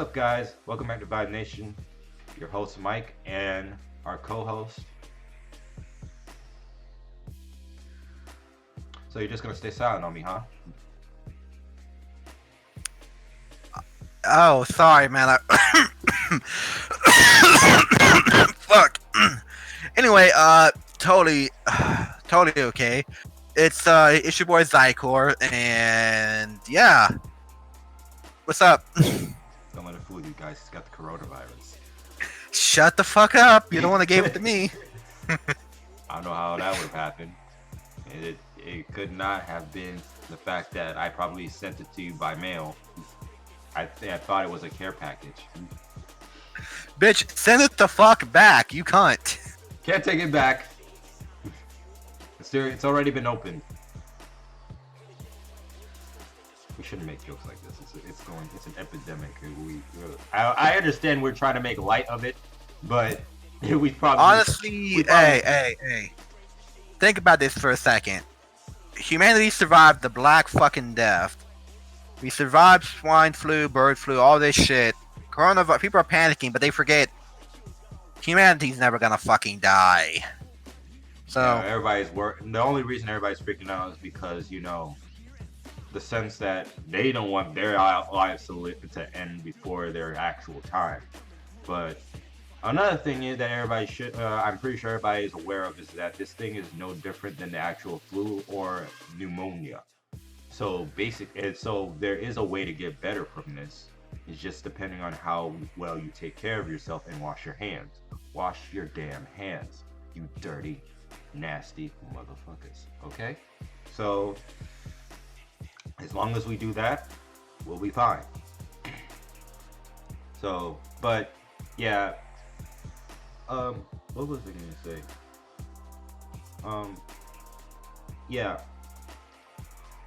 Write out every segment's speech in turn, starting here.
up, guys? Welcome back to Vibe Nation. Your host Mike and our co-host. So you're just gonna stay silent on me, huh? Oh, sorry, man. Fuck. Anyway, totally okay. It's your boy Xicor, and yeah. What's up? Don't let it fool you guys. He's got the coronavirus. Shut the fuck up. You don't want to give it to me. I don't know how that would have happened. It could not have been the fact that I probably sent it to you by mail. I thought it was a care package. Bitch, send it the fuck back. You can't. Can't take it back. It's already been opened. We shouldn't make jokes like this. It's an epidemic. I understand we're trying to make light of it, but we probably honestly, hey. Think about this for a second. Humanity survived the Black fucking Death. We survived swine flu, bird flu, all this shit. Coronavirus. People are panicking, but they forget humanity's never gonna fucking die. So yeah, the only reason everybody's freaking out is because the sense that they don't want their lives to end before their actual time. But another thing is that everybody should, I'm pretty sure everybody is aware of, is that this thing is no different than the actual flu or pneumonia. So there is a way to get better from this. It's just depending on how well you take care of yourself and wash your hands. Wash your damn hands, you dirty, nasty motherfuckers. Okay? So as long as we do that, we'll be fine. So, but yeah. What was I gonna say? Yeah.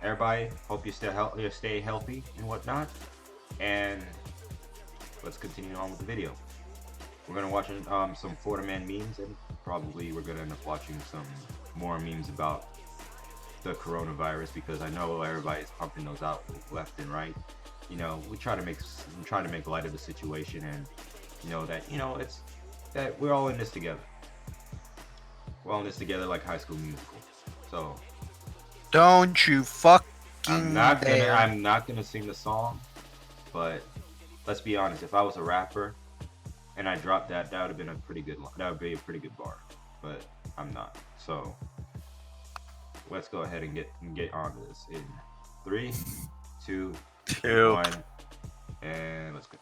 Everybody, hope you stay healthy and whatnot. And let's continue on with the video. We're gonna watch some Florida Man memes, and probably we're gonna end up watching some more memes about the coronavirus, because I know everybody's pumping those out left and right. We try to make light of the situation, and it's that we're all in this together. We're all in this together like High School Musical. So don't you fucking I'm not gonna sing the song, but let's be honest. If I was a rapper and I dropped that, that would have been a pretty good bar. But I'm not. So let's go ahead and get on to this in 3, 2, 1, and let's go.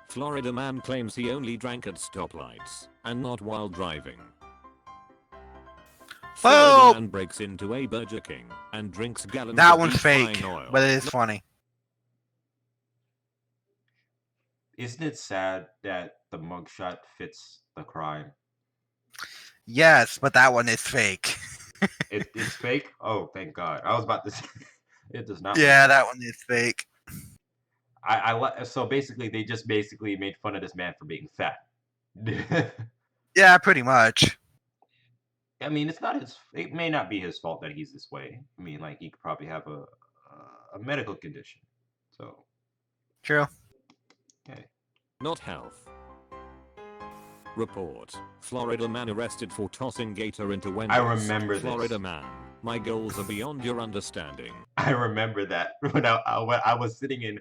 Florida man claims he only drank at stoplights and not while driving. Florida man breaks into a Burger King and drinks gallons that of one's fake, oil. but it is funny. Isn't it sad that the mugshot fits the crime? Yes, but that one is fake. It's fake? Oh, thank God. I was about to say, it does not. Yeah, that one is fake. So basically, they just made fun of this man for being fat. Yeah, pretty much. I mean, it may not be his fault that he's this way. I mean, like, he could probably have a medical condition. So. True. Okay. Not health. Report. Florida man arrested for tossing Gator into windows. I remember this. Florida man. My goals are beyond your understanding. I remember that when I was sitting in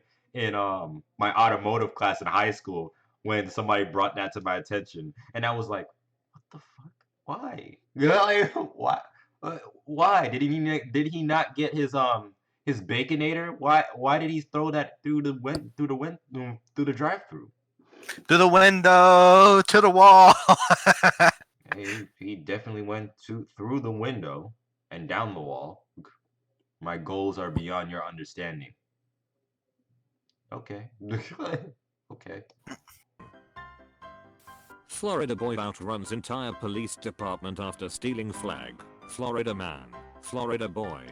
my automotive class in high school when somebody brought that to my attention, and I was like, what the fuck? Why? Why? Why did he not get his baconator? Why did he throw that through the drive-through? Through the window, to the wall. He definitely went through the window and down the wall. My goals are beyond your understanding. Okay. Okay. Florida boy outruns entire police department after stealing flag. Florida man. Florida boy.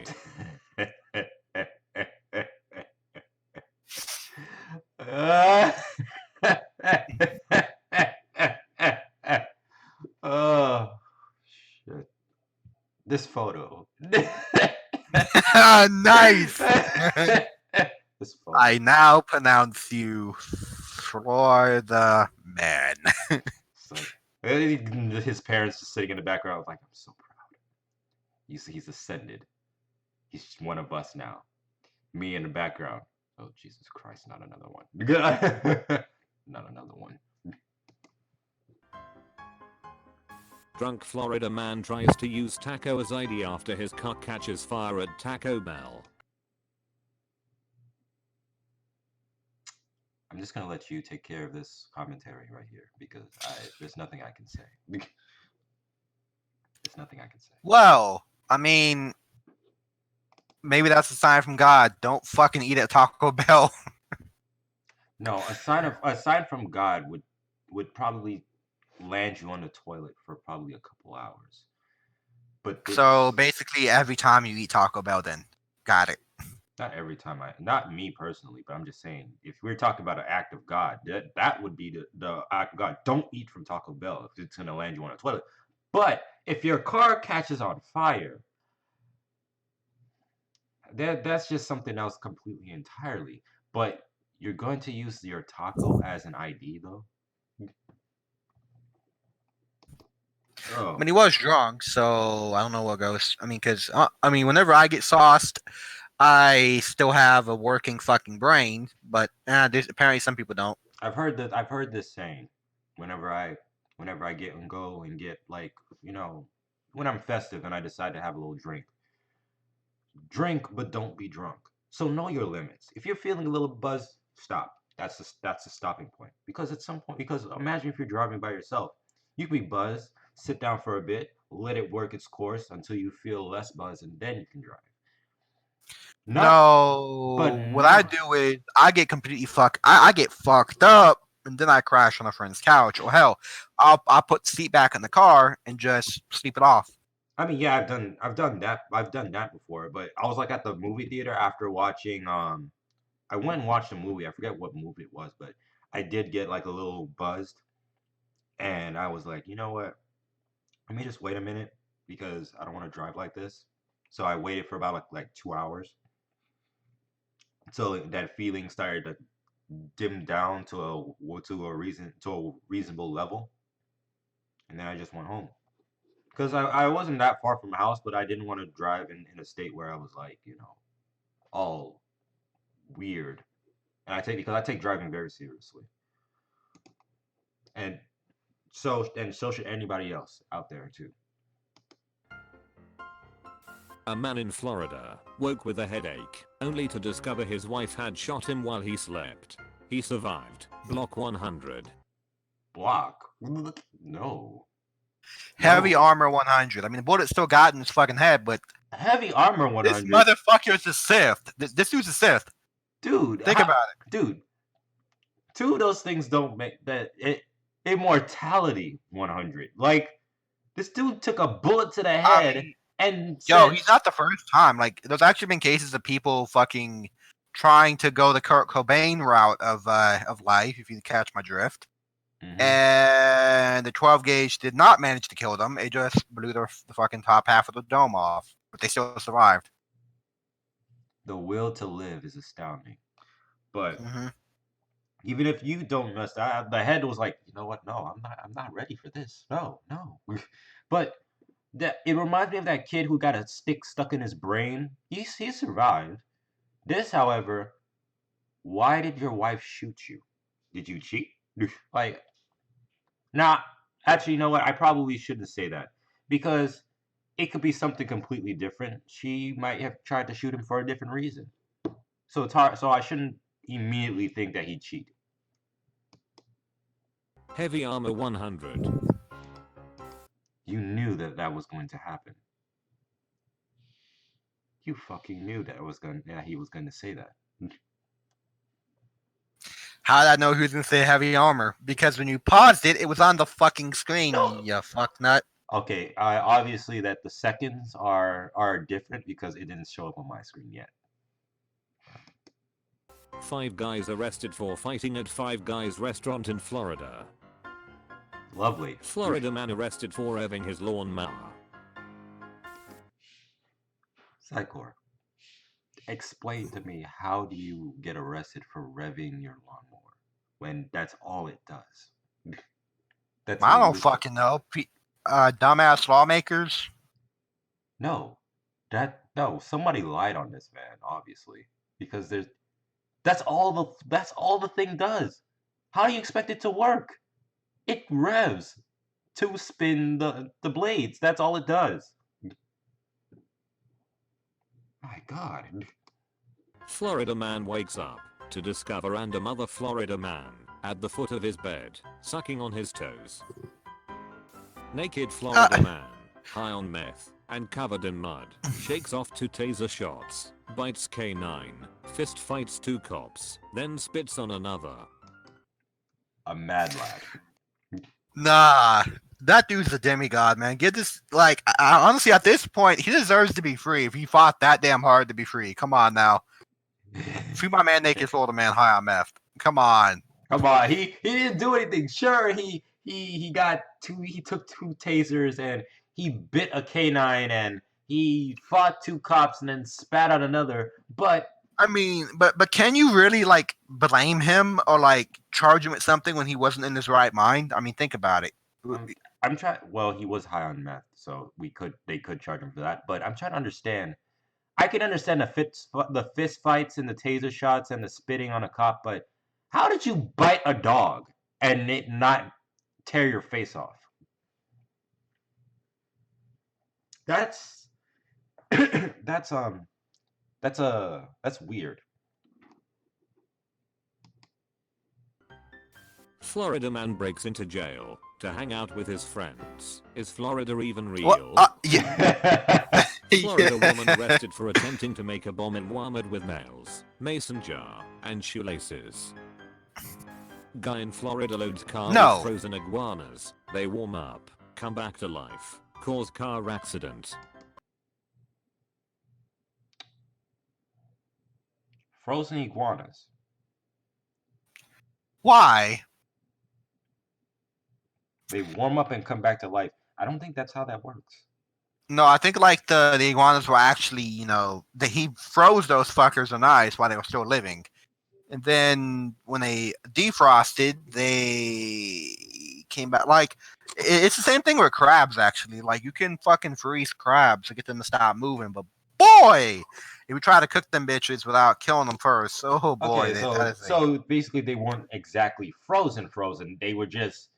Oh shit. This photo. Nice. This photo. I now pronounce you Florida man. It's like his parents just sitting in the background, like, I'm so proud. He's ascended. He's one of us now. Me in the background. Oh Jesus Christ! Not another one. Not another one. Drunk Florida man tries to use taco as ID after his car catches fire at Taco Bell. I'm just gonna let you take care of this commentary right here because there's nothing I can say. There's nothing I can say. Well, I mean, maybe that's a sign from God. Don't fucking eat at Taco Bell. No, a sign from God would probably land you on the toilet for probably a couple hours. But So basically, every time you eat Taco Bell, then got it. not every time not me personally, but I'm just saying, if we're talking about an act of God, that would be the act of God. Don't eat from Taco Bell if it's gonna land you on a toilet. But if your car catches on fire, that's just something else completely entirely. But you're going to use your taco as an ID though? I Oh, mean, he was drunk, so I don't know what goes. I mean, because whenever I get sauced, I still have a working fucking brain. But apparently, some people don't. I've heard this saying whenever I get and go and get like, when I'm festive and I decide to have a little drink. Drink, but don't be drunk. So know your limits. If you're feeling a little buzzed, stop. That's a stopping point. Because at some point, because imagine if you're driving by yourself, you could be buzzed, sit down for a bit, let it work its course until you feel less buzzed, and then you can drive. Not, but No, what I not. do is I get completely I get fucked up, and then I crash on a friend's couch. Or hell, I'll put the seat back in the car and just sleep it off. I mean, yeah, I've done that before. But I was like at the movie theater after watching. I went and watched a movie. I forget what movie it was, but I did get like a little buzzed, and I was like, you know what? Let me just wait a minute because I don't want to drive like this. So I waited for about like 2 hours until that feeling started to dim down to a reasonable level, and then I just went home because I wasn't that far from the house, but I didn't want to drive in a state where I was like, all weird. And I take driving very seriously, and so should anybody else out there too. A man in Florida woke with a headache, only to discover his wife had shot him while he slept. He survived. Block 100. Block? No. Heavy No. armor 100. I mean, the bullet still got in his fucking head, but Heavy armor this 100. motherfucker is a Sith. This dude's a Sith. Dude, Think about it. Dude, two of those things don't make that immortality 100. Like, this dude took a bullet to the head and Yo, said, he's not the first time. Like, there's actually been cases of people fucking trying to go the Kurt Cobain route of life, if you catch my drift. Mhm. And the 12 gauge did not manage to kill them. It just blew the fucking top half of the dome off, but they still survived. the will to live is astounding. But Mm-hmm. even if you don't mess that, the head was like, you know what? No, I'm not ready for this. No, no. But it reminds me of that kid who got a stick stuck in his brain. He survived. This, however, why did your wife shoot you? Did you cheat? Like, nah, actually, you know what? I probably shouldn't say that because it could be something completely different. She might have tried to shoot him for a different reason. So it's hard. So I shouldn't immediately think that he'd cheat. Heavy armor 100. You knew that was going to happen. You fucking knew that he was going to say that. How did I know he was gonna say heavy armor? Because when you paused it, it was on the fucking screen. No. You fuck nut. Okay, obviously that the seconds are different because it didn't show up on my screen yet. 5 guys arrested for fighting at Five Guys restaurant in Florida. Lovely. Florida man arrested for revving his lawnmower. Xicor. explain to me, how do you get arrested for revving your lawnmower when that's all it does? That's I don't illegal. fucking know. Dumbass lawmakers. No, no. Somebody lied on this man, obviously, because that's all the thing does. How do you expect it to work? It revs to spin the blades. That's all it does. My God. Florida man wakes up to discover random other Florida man at the foot of his bed, sucking on his toes. Naked Florida man, high on meth and covered in mud, shakes off 2 taser shots, bites K9, fist fights 2 cops, then spits on another. A mad lad. Nah, that dude's a demigod, man. Get this, like, honestly, at this point, he deserves to be free if he fought that damn hard to be free. Come on now. Free my man, Naked Florida man, high on meth. Come on. Come on, he didn't do anything. Sure, he got two. He took 2 tasers and he bit a canine and he fought 2 cops and then spat out another. But I mean, but can you really like blame him or like charge him with something when he wasn't in his right mind? I mean, think about it. I'm trying. Well, he was high on meth, so they could charge him for that. But I'm trying to understand. I can understand the fist fights and the taser shots and the spitting on a cop, but how did you bite a dog and it not tear your face off? That's that's that's weird. Florida man breaks into jail to hang out with his friends. Is Florida even real? What? Yeah. Florida woman arrested for attempting to make a bomb in Walmart with nails, mason jar, and shoelaces. Guy in Florida loads car with frozen iguanas. They warm up, come back to life, cause car accident. Frozen iguanas. Why? They warm up and come back to life. I don't think that's how that works. No, I think like the iguanas were actually, he froze those fuckers in ice while they were still living. And then when they defrosted, they came back. Like, it's the same thing with crabs, actually. Like, you can fucking freeze crabs to get them to stop moving. But boy, if you try to cook them bitches without killing them first, oh boy. Okay, so basically they weren't exactly frozen. They were just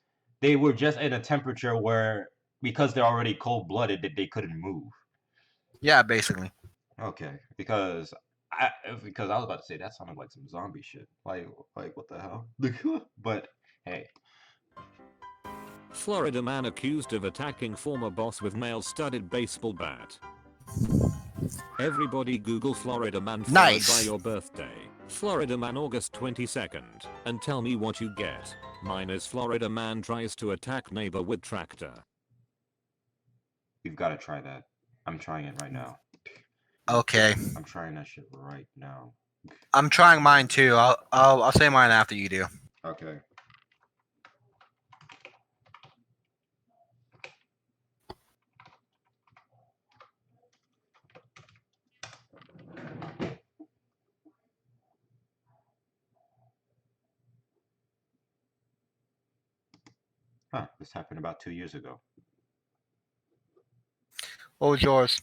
in a temperature where, because they're already cold-blooded, that they couldn't move. Yeah, basically. Okay, because I was about to say that sounded like some zombie shit. Like what the hell? But hey. Florida man accused of attacking former boss with nail-studded baseball bat. Everybody Google Florida man followed by your birthday. Florida man August 22nd, and tell me what you get. Mine is Florida man tries to attack neighbor with tractor. You've got to try that. I'm trying it right now. Okay. I'm trying that shit right now. I'm trying mine too. I'll say mine after you do. Okay. Huh, this happened about 2 years ago. What was yours?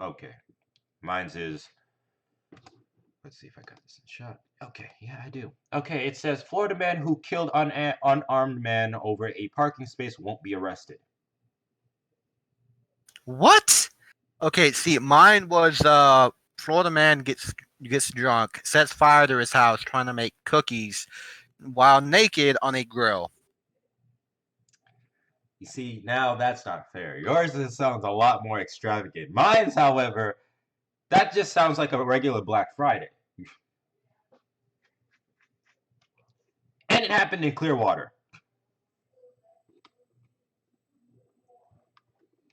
Okay. Mine's is... Let's see if I got this in shot. Okay, yeah, I do. Okay, it says, Florida man who killed unarmed man over a parking space won't be arrested. What? Okay, see, mine was Florida man gets drunk, sets fire to his house trying to make cookies while naked on a grill. You see, now that's not fair. Yours sounds a lot more extravagant. Mine's, however, that just sounds like a regular Black Friday. And it happened in Clearwater.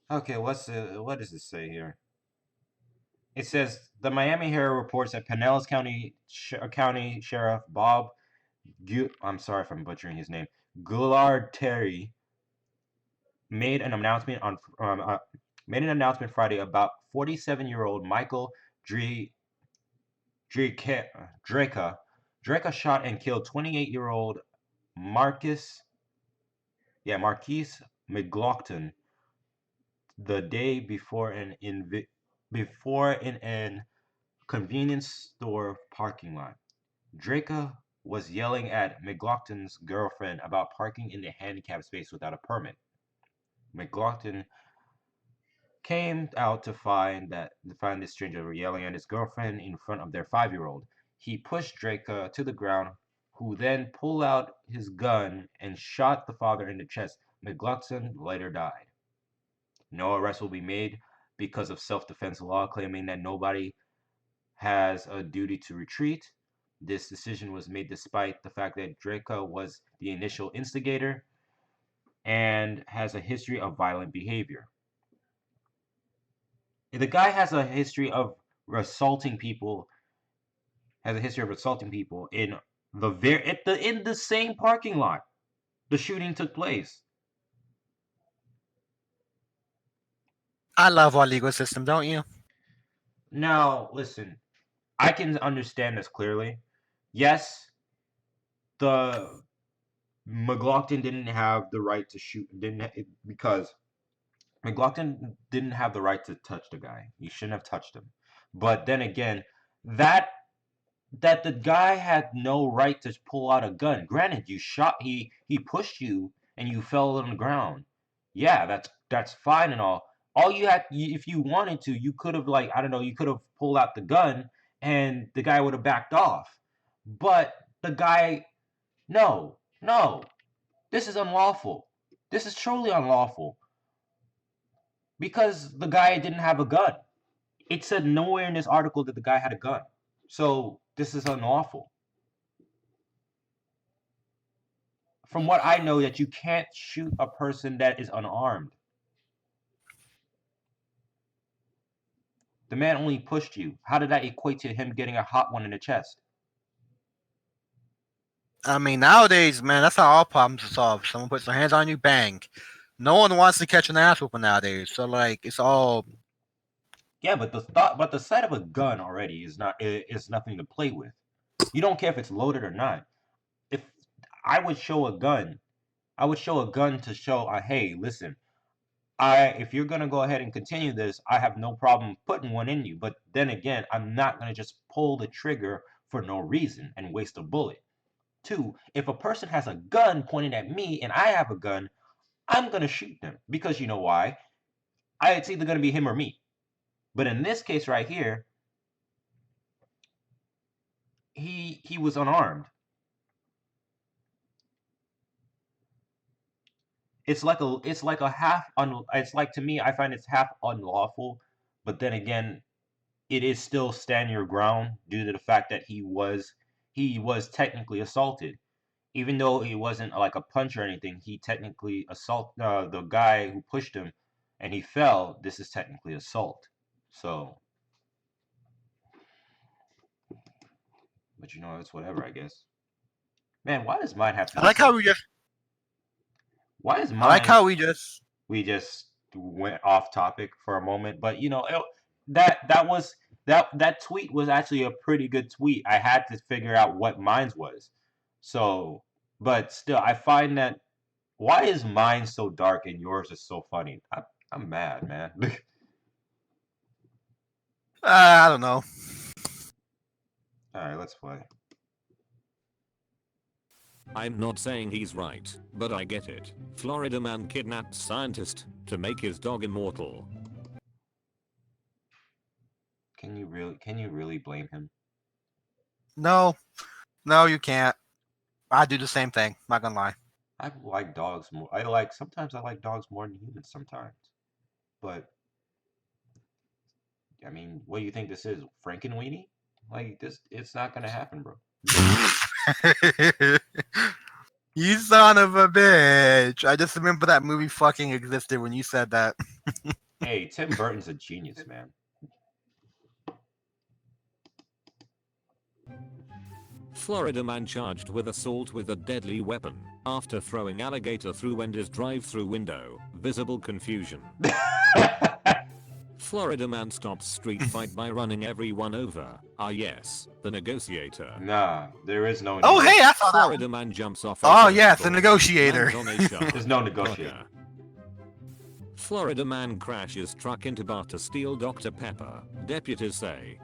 Okay, what does it say here? It says the Miami Herald reports that Pinellas County Sheriff Bob, I'm sorry if I'm butchering his name, Goulard Terry, made an announcement made an announcement Friday about 47-year-old Michael Dre Dreka. Dreka shot and killed 28-year-old Marquise McLaughlin the day before in an convenience store parking lot. Dreka was yelling at McLaughlin's girlfriend about parking in the handicapped space without a permit. McLaughlin came out to find this stranger yelling at his girlfriend in front of their 5-year-old. He pushed Dreka to the ground, who then pulled out his gun and shot the father in the chest. McLaughlin later died. No arrest will be made because of self-defense law, claiming that nobody has a duty to retreat. This decision was made despite the fact that Dreka was the initial instigator and has a history of violent behavior. The guy has a history of assaulting people. In the same parking lot the shooting took place. I love our legal system, don't you? Now, listen, I can understand this clearly. Yes, the McLaughlin didn't have the right to shoot, because McLaughlin didn't have the right to touch the guy. He shouldn't have touched him. But then again, that the guy had no right to pull out a gun. Granted, he pushed you and you fell on the ground. Yeah, that's fine and all. If you wanted to, you could have, like, I don't know, you could have pulled out the gun and the guy would have backed off. But the guy, no, this is unlawful. This is truly unlawful. Because the guy didn't have a gun. It said nowhere in this article that the guy had a gun. So this is unlawful. From what I know, that you can't shoot a person that is unarmed. The man only pushed you. How did that equate to him getting a hot one in the chest? I mean, nowadays, man, that's how all problems are solved. Someone puts their hands on you, bang. No one wants to catch an ass whooping nowadays. So, like, it's all. Yeah, but the sight of a gun already is nothing to play with. You don't care if it's loaded or not. If I would show a gun, to show, hey, listen, if you're gonna go ahead and continue this, I have no problem putting one in you. But then again, I'm not gonna just pull the trigger for no reason and waste a bullet. 2, if a person has a gun pointed at me and I have a gun, I'm gonna shoot them, because you know why? It's either gonna be him or me. But in this case right here, he was unarmed. It's like to me, I find it's half unlawful, but then again, it is still stand your ground due to the fact that he was technically assaulted. Even though it wasn't like a punch or anything, he technically assaulted the guy who pushed him and he fell. This is technically assault. So, but it's whatever, I guess. Man, why does mine have to be I like how we just. Why is mine? I like how we just. We just went off topic for a moment, but that tweet was actually a pretty good tweet. I had to figure out what mine was. So, but still, I find that, why is mine so dark and yours is so funny? I'm mad, man. I don't know. All right, let's play. I'm not saying he's right, but I get it. Florida man kidnapped scientist to make his dog immortal. Can you really blame him? No, you can't. I do the same thing. Not gonna lie. I like dogs more. Sometimes I like dogs more than humans sometimes. But I mean, what do you think this is? Frankenweenie? Like, this, it's not gonna happen, bro. You son of a bitch. I just remember that movie fucking existed when you said that. Hey, Tim Burton's a genius, man. Florida man charged with assault with a deadly weapon after throwing alligator through Wendy's drive-through window. Visible confusion. Florida man stops street fight by running everyone over. Ah yes, the Negotiator. Nah, there is no. Oh, hey, I saw that. Florida man jumps off. Oh, yes, the Negotiator. Lands on a shark. There's no Negotiator. Florida man crashes truck into bar to steal Dr. Pepper. Deputies say.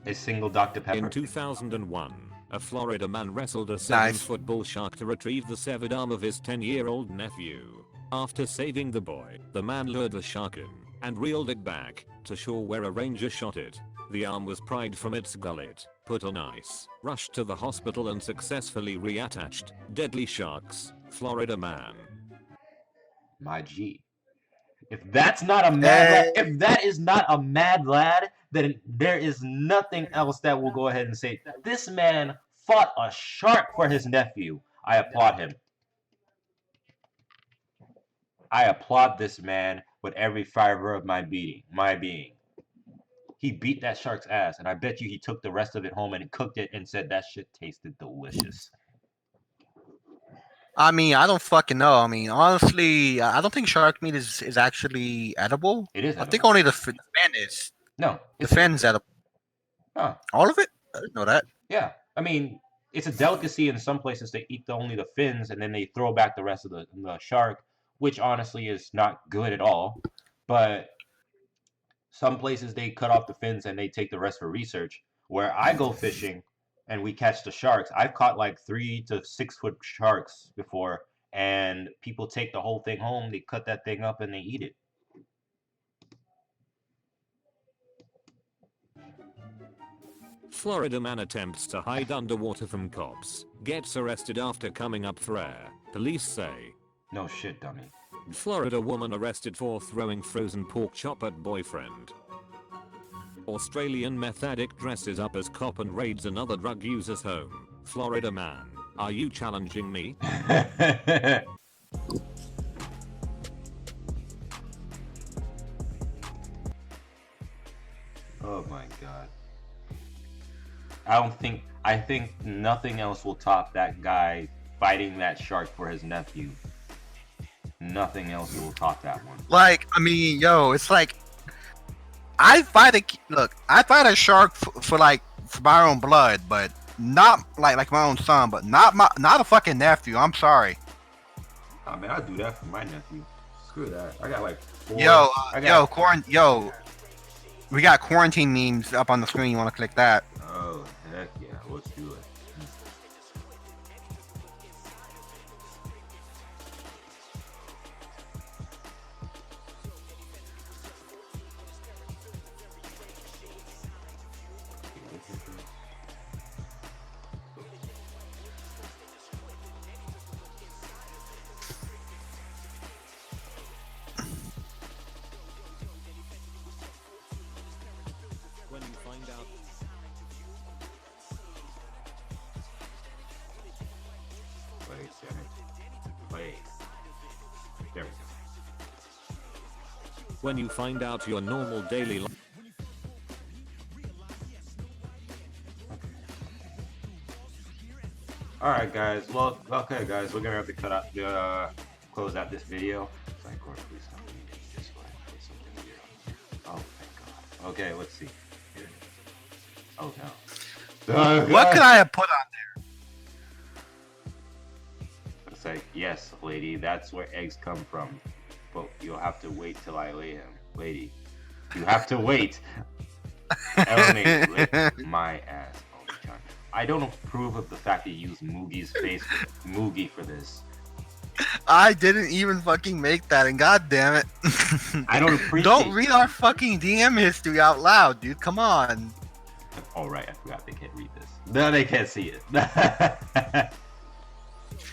A single Dr. Pepper. In 2001, a Florida man wrestled a 7-foot bull shark to retrieve the severed arm of his 10-year-old nephew. After saving the boy, the man lured the shark in and reeled it back to shore where a ranger shot it. The arm was pried from its gullet, put on ice, rushed to the hospital and successfully reattached. Deadly sharks, Florida man. My G. If that's not a mad lad, if that is not a mad lad, then there is nothing else that will go ahead and say this man fought a shark for his nephew. I applaud him. I applaud this man with every fiber of my being. He beat that shark's ass, and I bet you he took the rest of it home and cooked it and said that shit tasted delicious. I mean, I don't fucking know. I mean, honestly, I don't think shark meat is actually edible. It is I think edible. only the fin is. No. The fin's edible. Huh. All of it? I didn't know that. Yeah. I mean, it's a delicacy in some places. They eat only the fins, and then they throw back the rest of the shark, which honestly is not good at all. But some places they cut off the fins and they take the rest for research. Where I go fishing and we catch the sharks, I've caught like 3 to 6 foot sharks before, and people take the whole thing home, they cut that thing up and they eat it. Florida man attempts to hide underwater from cops, gets arrested after coming up for air. Police say. No shit, dummy. Florida woman arrested for throwing frozen pork chop at boyfriend. Australian meth addict dresses up as cop and raids another drug user's home. Florida man, are you challenging me? Oh my god. I think nothing else will top that guy fighting that shark for his nephew. Nothing else will top that one. Like, I mean, yo, it's like I fight a shark for my own blood, but not like my own son, but not a fucking nephew. I'm sorry. Oh man, I'd do that for my nephew. Screw that. I got like 4. We got quarantine memes up on the screen. You want to click that? Oh heck yeah, let's do it. When you find out. Wait, damn it. Wait. There we go. When you find out your normal daily life. Alright guys, well, okay guys, we're gonna have to cut out close out this video. Xicor, please help me just go ahead and put something here. Oh thank god. Okay, let's see. Here. Oh no. What could I have put on It's like, yes, lady, that's where eggs come from. But you'll have to wait till I lay him. Lady. You have to wait. Eleni, lick my ass all the time. I don't approve of the fact that you use Moogie's face, Moogie, for this. I didn't even fucking make that, and god damn it. I don't appreciate. Don't read our fucking DM history out loud, dude. Come on. Oh right, I forgot they can't read this. No, they can't see it.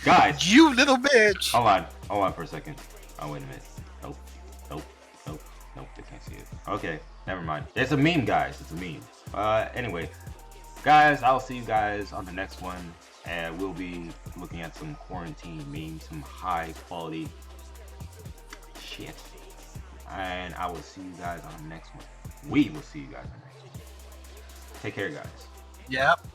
Guys, You little bitch. hold on for a second. Oh wait a minute. Nope, they can't see it. Okay, never mind. It's a meme, guys. It's a meme. Anyway, guys, I'll see you guys on the next one, and we'll be looking at some quarantine memes, some high quality shit. And I will see you guys on the next one. We will see you guys on the next one. Take care, guys. Yep.